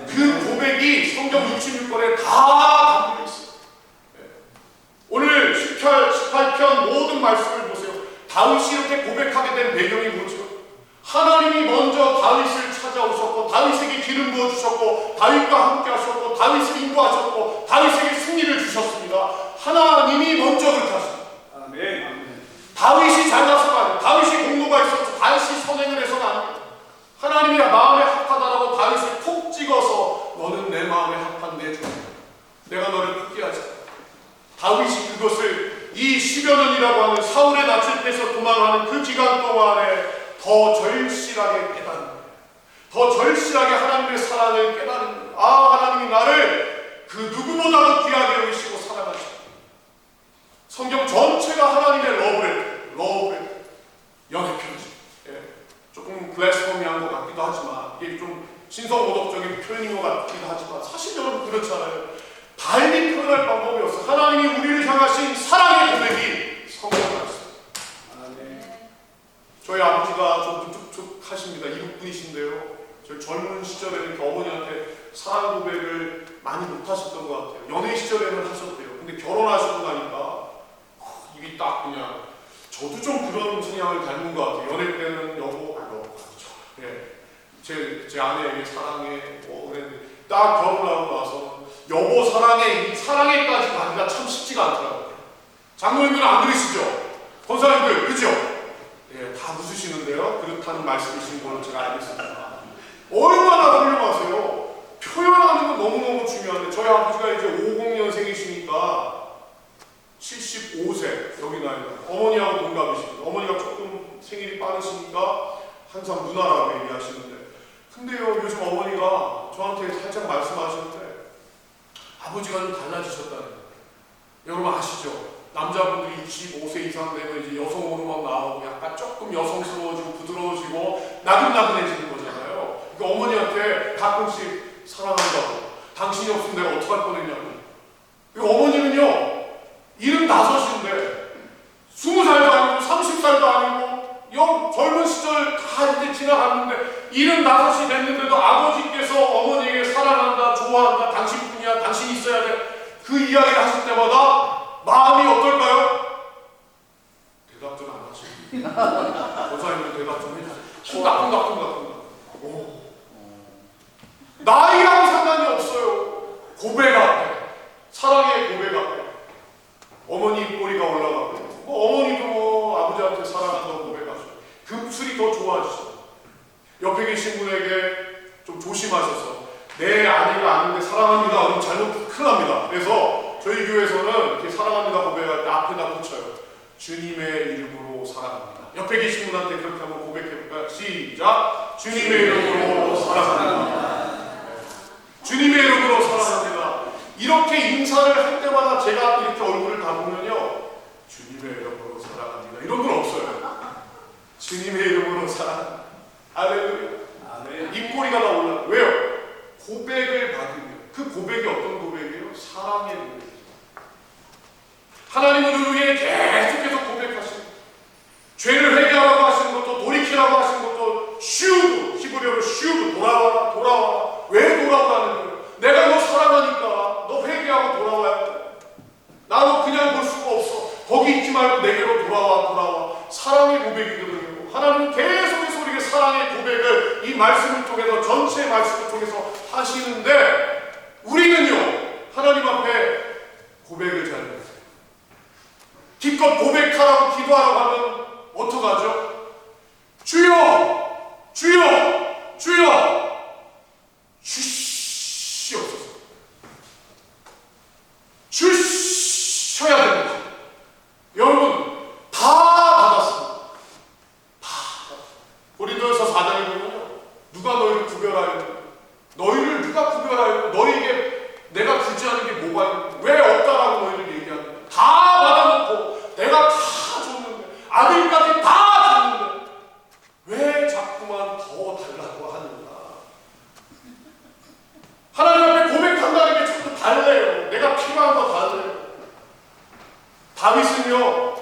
그 고백이 성경 66권에 다 담겨 있어요. 오늘 18편 모든 말씀을 보세요. 다윗이 이렇게 고백하게 된 배경이 뭐죠? 하나님이 먼저 다윗을 찾아오셨고 다윗에게 기름 부어주셨고 다윗과 함께 하셨고 다윗을 인도하셨고 다윗에게 승리를 주셨습니다. 하나님이 먼저 그렇게 하십니다. 다윗이 잘나서가 아니에요. 다윗이 공로가 있어서 다윗이 선행을 해서는 아니에요. 하나님이 마음에 합하다라고 다윗을 콕 찍어서 너는 내 마음에 합한 내 종, 내가 너를 굳게 하자. 다윗이 그것을 이 10여 년이라고 하는 사울의 낯을 빼서 도망하는 그 기간 동안에 더 절실하게 깨닫는 거예요. 더 절실하게 하나님의 사랑을 깨닫는 거예요. 하나님이 나를 그 누구보다도 귀하게 여기시고 사랑하시고. 성경 전체가 하나님의 러브레터, 연애 편지. 조금 블래스포미한 것 같기도 하지만 이게 좀 신성모독적인 표현인 것 같기도 하지만 사실 여러분 그렇잖아요. 달리 표현할 방법이 없어요. 하나님이 우리를 향하신 사랑의 고백이 성경 말씀. 저희 아버지가 좀 무뚝뚝하십니다. 이국분이신데요. 저희 젊은 시절에 이렇게 어머니한테 사랑 고백을 많이 못 하셨던 것 같아요. 연애 시절에는 하셨대요. 근데 결혼하시고 나니까 입이 딱 그냥, 저도 좀 그런 성향을 닮은 것 같아요. 연애 때는 여보, 예, 제 아내에게 사랑해 뭐 그랬는데 딱 결혼하고 나서 여보 사랑해, 이 사랑해까지 가기가 참 쉽지가 않더라고요. 장로님들은 안 그러시죠? 권사님들 그죠? 예, 다 웃으시는데요. 그렇다는 말씀이신 걸로 제가 알겠습니다. 얼마나 훌륭하세요. 표현하는 건 너무너무 중요한데 저희 아버지가 이제 50년생이시니까 75세 여기 나이가 어머니하고 동갑이시거든요. 어머니가 조금 생일이 빠르시니까 항상 누나라고 얘기하시는데, 근데요 요즘 어머니가 저한테 살짝 말씀하시는데 아버지가 좀 달라지셨다는 거예요. 여러분 아시죠? 남자분들이 65세 이상 되면 이제 여성 호르몬 나오고 약간 조금 여성스러워지고 부드러워지고 나긋나긋해지는 거잖아요. 그러니까 어머니한테 가끔씩 사랑한다고, 당신이 없으면 내가 어떡할 뻔했냐고. 어머니는요 75인데 20살도 아니고 30살도 아니고 젊은 시절 다 이제 지나갔는데 75이 됐는데도 아버지께서 어머니에게 사랑한다, 좋아한다, 당신뿐이야, 당신이 있어야 돼, 그 이야기를 하실 때마다 마음이 어떨까요? 대답 좀 안 하시고 권사님들 대답 좀 해주세요. 쿵닥쿵닥쿵닥쿵닥. 나이랑 상관이 없어요. 고백 앞에, 사랑의 고백 앞에 어머니 입꼬리가 올라가고 어머니도 아버지한테 사랑한다고 고백하죠. 금술이 더 좋아지죠. 옆에 계신 분에게 좀 조심하셔서 내 아내가 아는데 사랑합니다 그럼 잘못 큰일 납니다. 그래서 저희 교회에서는 이렇게 사랑합니다 고백할 때 앞에다 붙여요. 주님의 이름으로 사랑합니다. 옆에 계신 분한테 그렇게 한번 고백해볼까요? 시작! 주님의 이름으로 사랑합니다. 주님의 이름으로 사랑합니다. 이렇게 인사를 할 때마다 제가 이렇게 얼굴을 다 보면요, 주님의 이름으로 사랑합니다 이런 건 없어요. 주님의 이름으로 사랑합니다. 할렐루야. 입꼬리가 다 올라. 왜요? 고백을 받으면. 그 고백이 어떤 고백이에요? 사랑의 고백이에요. 하나님은 우리에게 계속해서 고백하시는, 죄를 회개하라고 하시는 것도, 돌이키라고 하시는 것도, 슈브, 히브리어로 슈브, 돌아와라, 돌아와라. 왜 돌아오라는 거예요? 내가 너 사랑하니까 너 회개하고 돌아와야 돼. 나 너 그냥 볼 수가 없어. 거기 있지 말고 내게로 돌아와, 돌아와. 사랑의 고백이거든요. 하나님은 계속해서 우리에게 사랑의 고백을 이 말씀을 통해서, 전체 말씀을 통해서 하시는데, 우리는요 하나님 앞에 고백을 잘 해요. 기껏 고백하라고 기도하라고 하면 어떡하죠? 주여! 주여! 주여! 주시옵소서. 주셔야 됩니다. 여러분 다 받았습니다. 다. 고린도전서 4장에 보면요, 누가 너희를 구별하였느냐? 너희를 누가 구별하였고 너희에게 내가 주지 않은 게 뭐가 있는데 왜 없다라고 너희를 얘기하느냐? 다 받아놓고 내가 다 줬는데, 아들까지 다 줬는데 왜 자꾸만 더 달라고 하는가? 하나님 앞에 고백한다는 게 자꾸 달래요. 내가 필요한 거 달래요. 다윗은요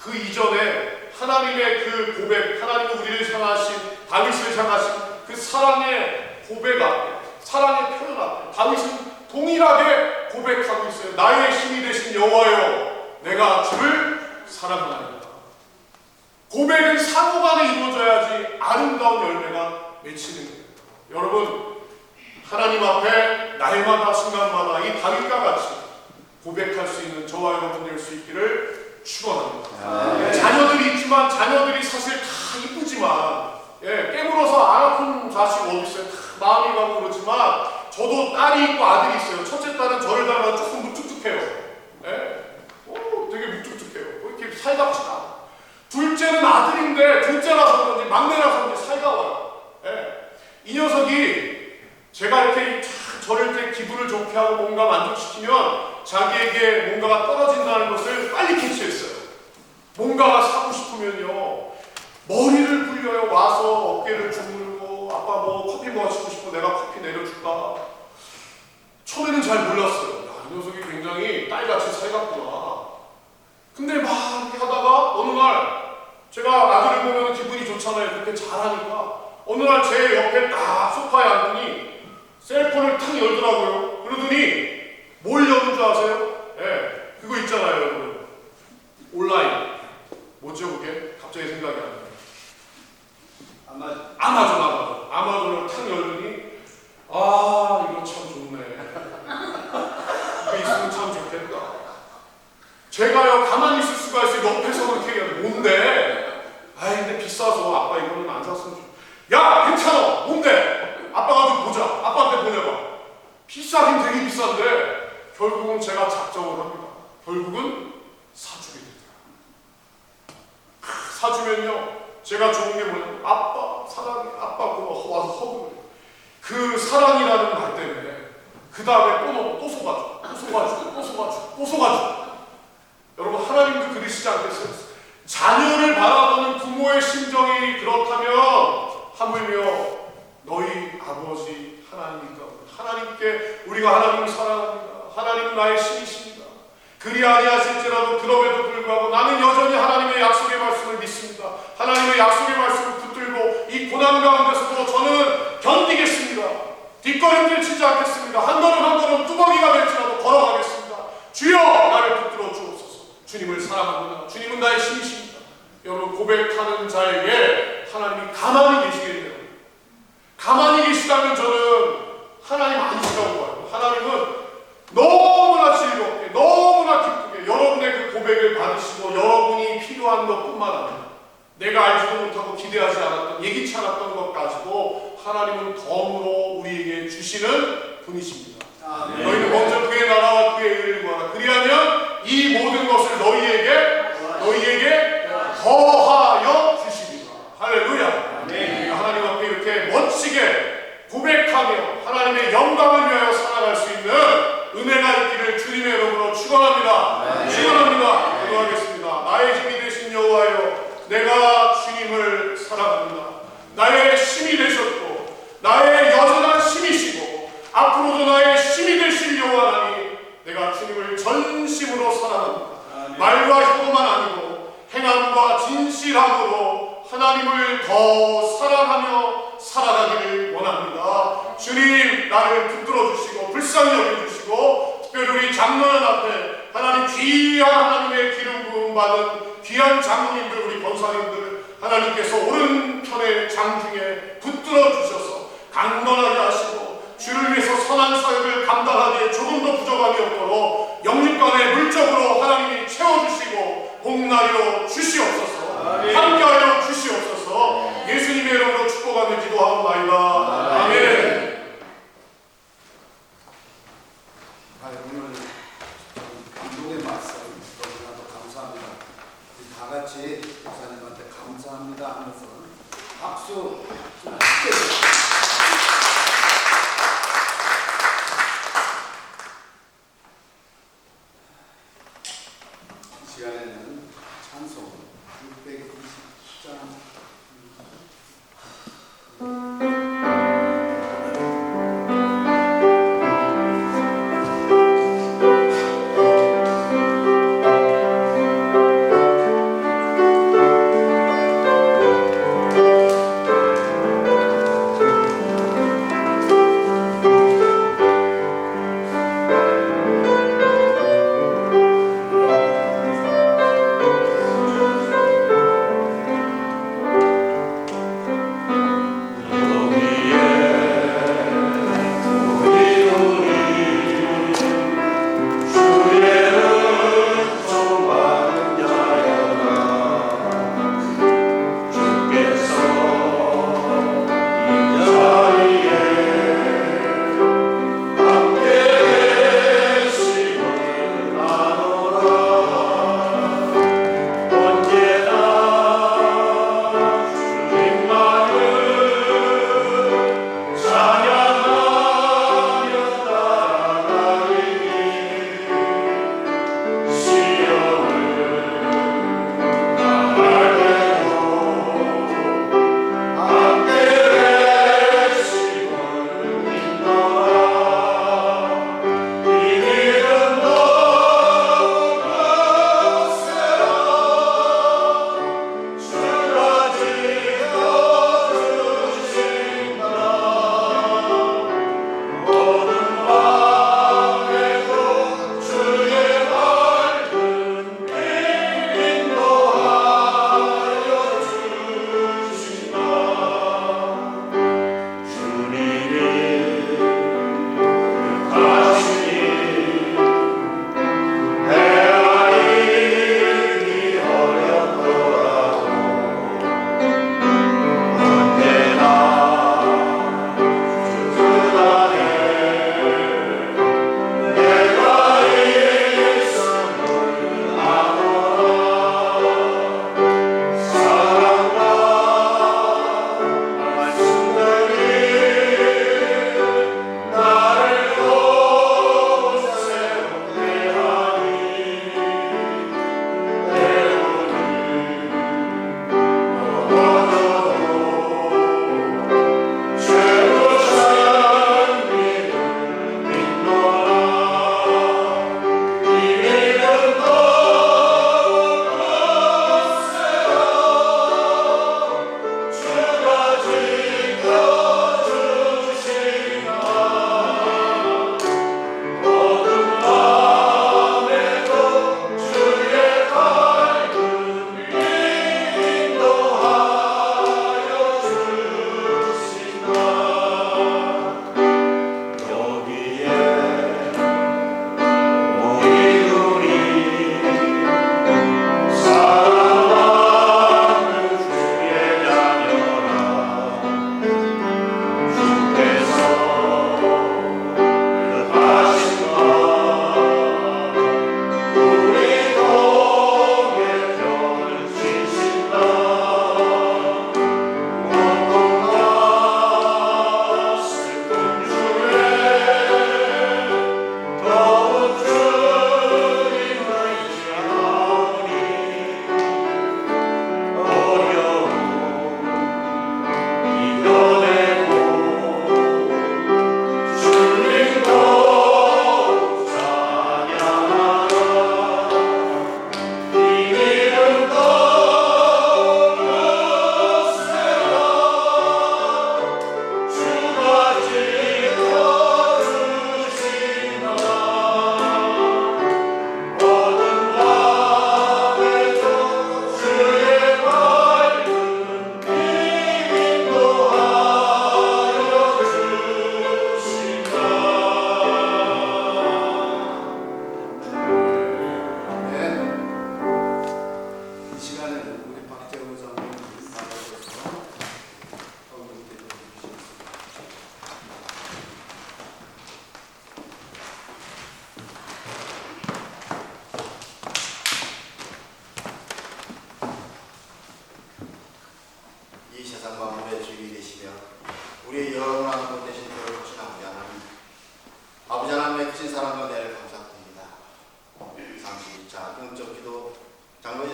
그 이전에 하나님의 그 고백, 하나님은 우리를 향하신, 다윗을 향하신 그 사랑의 고백 앞에, 사랑의 표현 앞에 다윗은 동일하게 고백하고 있어요. 나의 힘이 되신 여호와여, 내가 주를 사랑하나이다. 고백은 상호간에 이루어져야지 아름다운 열매가 맺히는 거예요. 여러분, 하나님 앞에 날마다 순간마다 이 다윗과 같이 고백할 수 있는 저와 여러분 될 수 있기를 축원합니다. 자녀들이 있지만, 자녀들이 사실 다 이쁘지만, 깨물어서 안 아픈 자식 어디 있어요? 다 마음이 가고 그렇지만, 저도 딸이 있고 아들이 있어요. 첫째 딸은 저를 닮아서 조금 묵뚝뚝해요. 되게 묵뚝뚝해요. 이렇게 살갑지도 않아. 둘째는 아들인데, 둘째라서 그런지 막내라서 그런지 살가워요. 이 녀석이 제가 이렇게 저를 이렇게 기분을 좋게 하고 뭔가 만족시키면 자기에게 뭔가가 떨어진다는 것을 빨리 캐치했어요. 뭔가가 사고 싶으면요, 머리를 굴려요. 와서 어깨를 주물고, 아빠 뭐 커피 마시고 싶어, 내가 커피 내려줄까? 처음에는 잘 몰랐어요. 야, 이 녀석이 굉장히 딸같이 살갑구나. 근데 막 이렇게 하다가 어느 날 제가 아들을 보면 기분이 좋잖아요. 그렇게 잘하니까 어느 날 제 옆에 딱 소파에 앉더니 셀폰을 탁 열더라고요. 그러더니 뭘 여는 줄 아세요? 예, 그거 있잖아요, 여러분. 온라인. 뭐죠, 그게? 갑자기 생각이 안 나요. 아마존을 탁 열더니 이거 참 좋네. 이거 있으면 참 좋겠다. 제가요 가만히 있을 수가 있어요. 옆에서 그렇게 얘기하는 뭔데? 근데 비싸서 아빠 이거는 안 샀으면 좋. 야 괜찮아. 뭔데? 아빠가 좀 보자. 아빠한테 보내봐. 비싸긴 되게 비싼데 결국은 제가 작정을 합니다. 결국은 사주게 되더라. 사주면요 제가 좋은 게 뭐냐면 아빠 사랑해. 아빠 와서 허그를. 그 사랑이라는 말 때문에 그 다음에 또 속아주고 여러분 하나님도 그러시지 않겠어요? 자녀를 바라보는 부모의 심정이 그렇다면 하물며 너희 아버지 하나님이니까 하나님께 우리가 하나님을 사랑합니다. 하나님은 나의 신이십니다. 그리 아니하실지라도 그럼에도 불구하고 나는 여전히 하나님의 약속의 말씀을 믿습니다. 하나님의 약속의 말씀을 붙들고 이 고난 가운데서도 저는 견디겠습니다. 뒷걸음질 치지 않겠습니다. 한 걸음 뚜벅이가 될지라도 걸어가겠습니다. 주여 나를 붙들어 주옵소서. 주님을 사랑합니다. 주님은 나의 신이십니다. 여러분 고백하는 자에게 하나님이 가만히 계시겠네요. 가만히 계시다면 저는 하나님 아니시라고 봐요. 하나님은 너무나 즐겁게 너무나 기쁘게 여러분의 그 고백을 받으시고 여러분이 필요한 것뿐만 아니라 내가 알지도 못하고 기대하지 않았던 예기치 않았던 것 가지고 하나님은 덤으로 우리에게 주시는 분이십니다. 너희는 먼저 그의 나라와 그의 의를 구하라. 그리하면 이 모든 것을 너희에게 더하여 주시리라. 할렐루야. 우리가 하나님 앞에 이렇게 멋지게 고백하며 하나님의 영광을 위하여 살아갈 수 있는 은혜가 있기를 주님의 이름으로 축원합니다. 축원합니다. 기도하겠습니다. 나의 힘이 되신 여호와여, 내가 주님을 사랑합니다. 나의 힘이 되셨고 나의 여전한 힘이시고 앞으로도 나의 힘이 되실 여호와 하나님, 내가 주님을 전심으로 사랑합니다. 말과 혀만 아니고 행함과 진실함으로 하나님을 더 사랑하며 살아가기를 원합니다. 주님 나를 붙들어 주시고 불쌍히 여겨주시고 특별히 우리 장로님 앞에 하나님 귀한 하나님의 기름 부음 받은 귀한 장로님들 우리 권사님들 하나님께서 오른편의 장중에 붙들어 주셔서 강건하게 하시고 주를 위해서 선한 사역을 감당하기에 조금도 부족함이 없도록 영육간에 물적으로 하나님이 채워주시고 복나려 주시옵소서. 함께하여 주시옵소서. 예수님의 이름으로 축복하며 기도하옵나이다. 아멘. 오늘 감동의 말씀 너무나도 감사합니다. 우리 다 같이 목사님한테 감사합니다 하면서 박수 좀 크게 주세요. 이 시간에는 찬송 620장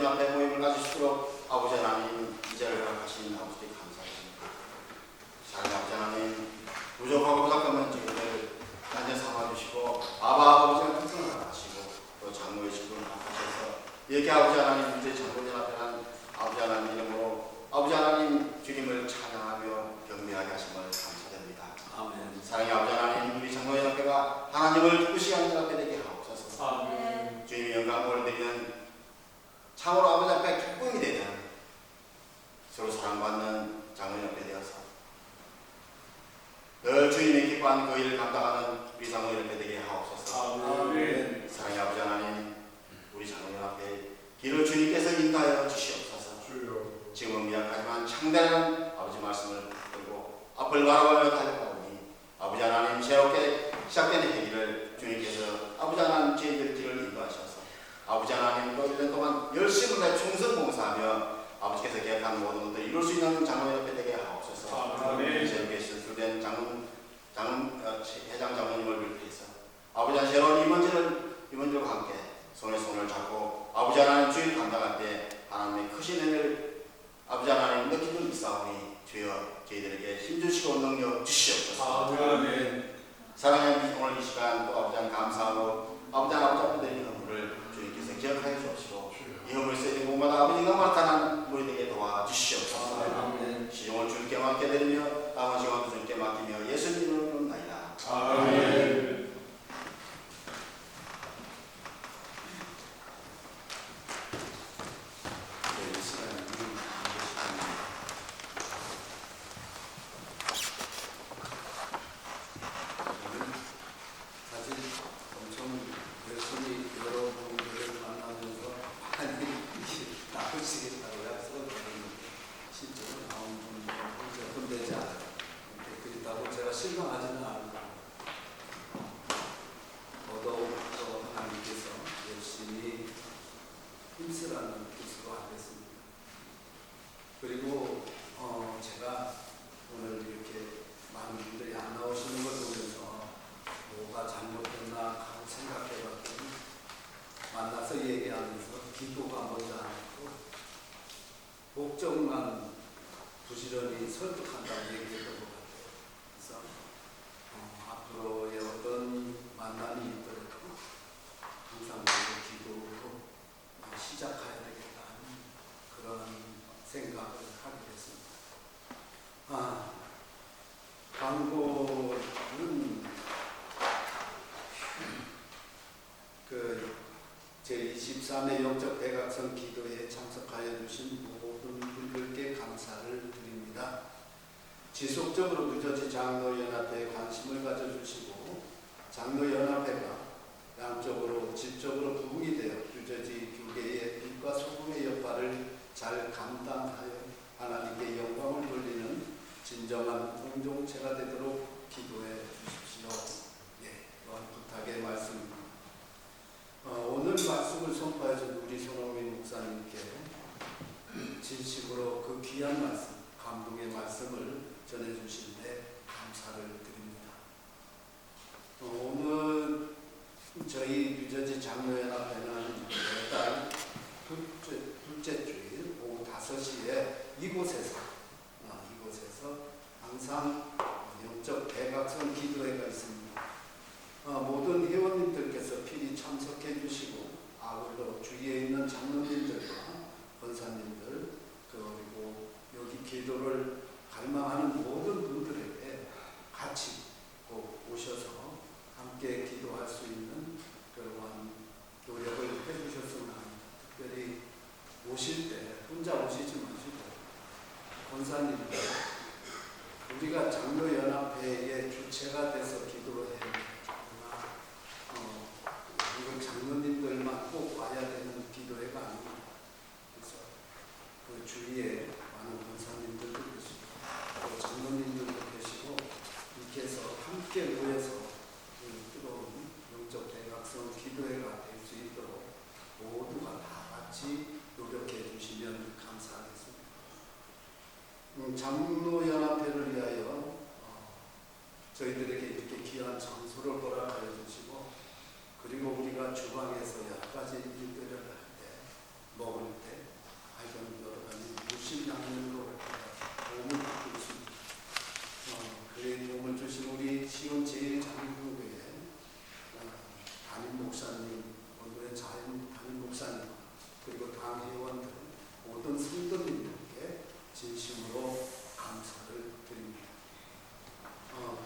주님 앞에 모임을 가질 수 있도록 아버지 하나님 이 자리를 허락하신 아버지께 감사드립니다. 사랑하는 아버지 하나님, 부족하고 부족하면 저희들 단전 삼아주시고 아버지가 특성을 하시고 또 장로의 직분을 하셔서 이렇게 아버지 하나님 이제 장로님 앞에 한 아버지 하나님 이름으로 아버지 하나님 주님을 찬양하며 경배하게 하심을 감사드립니다. 아멘. 사랑의 아버지 하나님, 우리 장로의 앞에가 하나님을 기쁘시게 하는 앞에 되게 하옵소서. 아멘. 주님의 영광을 드리는 참으로 아버지 앞에 기쁨이 되는 서로 사랑받는 장로님 앞에 되어서 늘 주님의 기뻐한 그 일을 감당하는 우리 장로님 앞에 되게 하옵소서. 아멘. 사랑의 아버지 하나님, 우리 장로님 앞에 길을 주님께서 인도하여 주시옵소서. 주여. 지금은 미약하지만 창대한 아버지 말씀을 들고 앞을 바라보며 달려가오니 아버지 하나님 새롭게 시작되는 행위를 주님께서 아버지 하나님 저희들 길을 인도하셔서 아버지 하나님 또 1년 동안 열심을 내 충성 봉사하며 아버지께서 계획한 모든 것들을 이룰 수 있는 장로님 앞에 되게 하옵소서. 아멘. 새롭게 선출된 회장 장로님을 비롯해서 아버지 하나님 새로운 임원들과 함께 손에 손을 잡고 아버지 하나님 주일 감당할 때 하나님의 크신 은혜를 아버지 하나님 느끼는 있사오니 주여 저희들에게 힘주시고 능력 주시옵소서. 아멘. 사랑하는 오늘 이 시간 또 아버지 하나님 감사하고 아버지 하나님 앞에 드리는 헌물을 주님께서 기억하여 주옵시고 이 헌물을 쓰는 곳마다 아버지가 나타난 우리에게 도와주시옵소서. 아멘. 시종을 주님께 맡겨드리며 남은 시간도 주님께 맡기며 예수님 이름으로 나이다. 아멘. 이 시간은 사실 엄청 열심히 여러분들을 만나면서 많이 나오시겠다고 약속을 드렸는데 실제로 나온 분들은 혼되지 않아요. 그렇다고 제가 실망하지는 않고 더더욱 더 하나님께서 열심히 힘쓰라는 뜻으로 하겠습니다. 그리고 제가 오늘 이렇게 많은 분들이 안 나오시는 걸 보면서 뭐가 잘못됐나 하고 생각해봤더니 만나서 얘기하면서 기도가 먼저 안 했고 목적만 부지런히 설득한다는 얘기했던 것 같아요. 그래서 앞으로의 어떤 만남이 있더라도 항상 우리가 기도로 시작해야 되겠다는 그런 생각을 하게 됐습니다. 광고는 그 제23회 영적 대각선 기도에 참석하여 주신 모든 분들께 감사를 드립니다. 지속적으로 뉴저지 장로연합회에 관심을 가져주시고 장로연합회가 양쪽으로 질적으로 부흥이 되어 뉴저지 교계의 빛과 소금의 역할을 잘 감당하여 하나님께 영광을 돌리는 진정한 공동체가 되도록 기도해 주십시오. 이런 부탁의 말씀입니다. 오늘 말씀을 선포해 준 우리 손흥민 목사님께 진심으로 그 귀한 말씀, 감동의 말씀을 전해주신데 감사를 드립니다. 오늘 저희 뉴저지 장로연합회는 매달 둘째 주일 오후 5시에 이곳에서 항상 영적 대각선 기도회가 있습니다. 모든 회원님들께서 필히 참석해 주시고 아울러 주위에 있는 장로님들과 권사님들 그리고 여기 기도를 갈망하는 모든 분들에게 같이 꼭 오셔서 함께 기도할 수 있는 그러한 노력을 해주셨으면 합니다. 특별히 오실 때 혼자 오시지 마시고 권사님들 우리가 장로연합회의 주체가 돼서 기도를 해야 되나 이건 장로님들만 꼭 와야 되는 기도회가 아닙니다. 그래서 그 주위에 많은 권사님들도 계시고 또 장로님들도 계시고 이렇게 해서 함께 모여서 뜨거운 영적 대각선 기도회가 될 수 있도록 모두가 다 같이 노력해 주시면 감사하겠습니다. 장로연합회를 위하여 저희들에게 이렇게 귀한 장소를 허락하여 주시고 그리고 우리가 주방에서 여러 가지 일들을 할 때 먹을 때 진심으로 감사를 드립니다.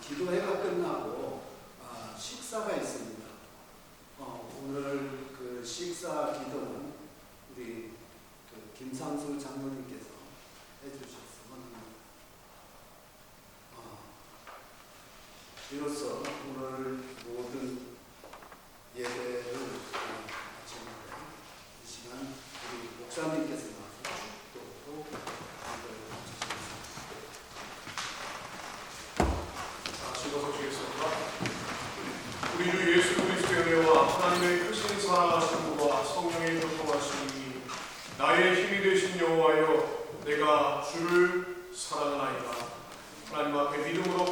기도회가 끝나고 식사가 있습니다. 오늘 그 식사 기도는 우리 김상수 장로님께서 해주셨으면 합니다. 이로써 오늘 모든 예배를 마치는데 이 시간 우리 목사님께서 나와서 축도로 기도를 해주셨습니다. 읽어보시겠습니다. 우리 주 예수 그리스도의 은혜와 하나님의 크신 사랑하심과 성령의 교통하심이 나의 힘이 되신 여호와여 내가 주를 사랑하나이다. 하나님 앞에 믿음으로